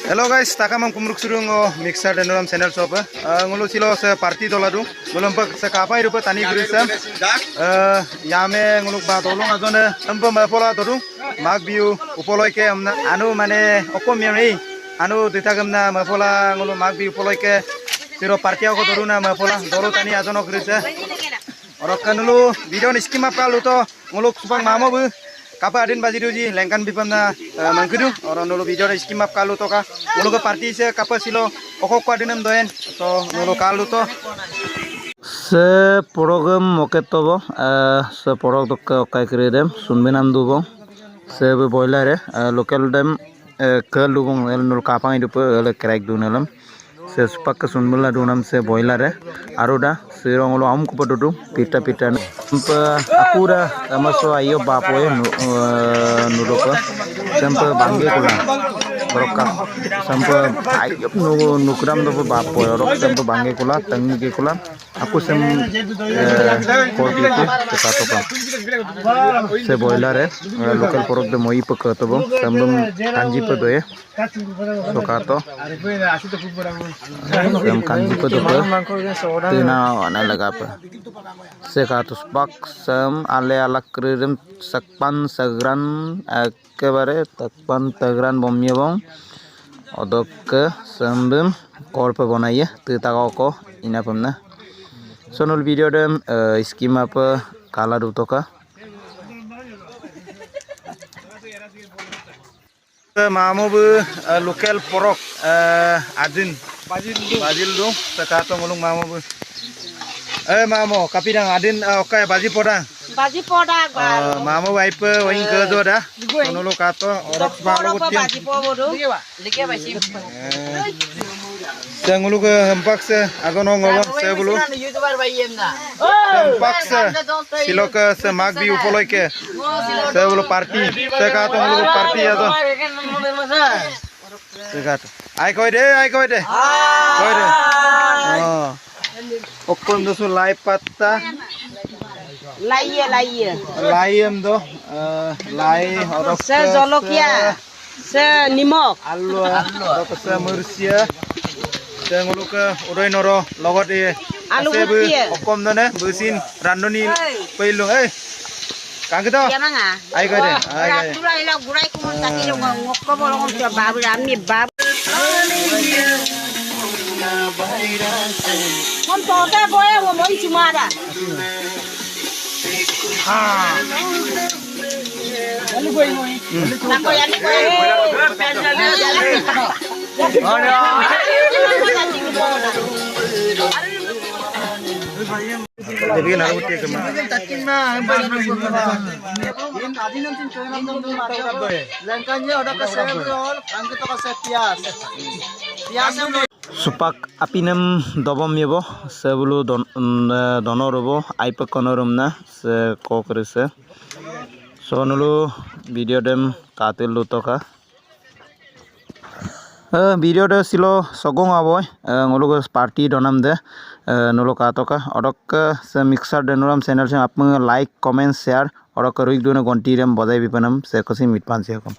Hello guys, takamam kumruk surung mixer dan dalam channel shop. Ngulu silo se party doladu. Ngulum pak se kapai rupa tani grisam. Yame nguluk ba tolong azone empa mapola tolong. Mag view upoloi ke amna anu mane okom yami. Anu ditagamna mapola ngulu mag view upoloi ke siro party ako toruna mapola dolo tani azono grisa. Orok kanulu video ni skima palu to nguluk supang mamo bu. Kapa adin baji duji lengkan bipamna mangkudu orang nulu video da skim up kalu to ka nulu ke party se kapa silo okok kwa dinam doen to nulu kalu to se program moketo bo se porok dok kai kredem sunbenam dubo se be boiler local dem kalu bong el nulu kapang idu pe el crack dunalam se spak sunbela dunam se boiler aroda se rongolo am ko podu pita pita akura amaso ayo bapoe nuruka sampai bangge kula broka sampai ayo nukram do bapoe rok sampai bangge kula tangi kula aku sem porti itu kata pa se boiler local porok de moi pakato bo sambum kanji pe doye sokato sam kanji pe do tina ana laga pa se katus pak sam ale alak kredem sakpan sagran ekebare takpan tagran bomye bong odok ke sambum korpe bonaiye titago ko ina pamna sonol video dem schema apa kala dutoka mamu bu local porok adin bajil do sekato ngulung mamu bu mamo kapidang adin okay baji podang mamo wipe wain ke do da sonolo kato orok balo kutin baji podo like basi Sengulu ke hempak se agono ngolo se bulu hempak se silo ke se mag bi upoloi ke se bulu party se kato ngulu party ya to se kato ai koi de oh okon do su lai patta layem do lai orok se jolokia se nimok alu orok se mursia ngulu ke uroi noro logot e alu okom done busin randoni peilung kang to ai koi de ai gurai la gurai kumon taki ngokko bolong to babu amni babu mon to te boye mo moi chumada alu boy moi na ko yani ko jadi naruh ke mana takin mah supak apinem dobom yebo sebulu donorobo aipe konorumna se kokrise sonulu video dem katil lutoka video de silo sogong aboy ngulu party donam de nulo katoka odok se mixer denuram channel se apmu like comment share odok ruik dune gonti rem bodai bipanam se kosi mitpan se kom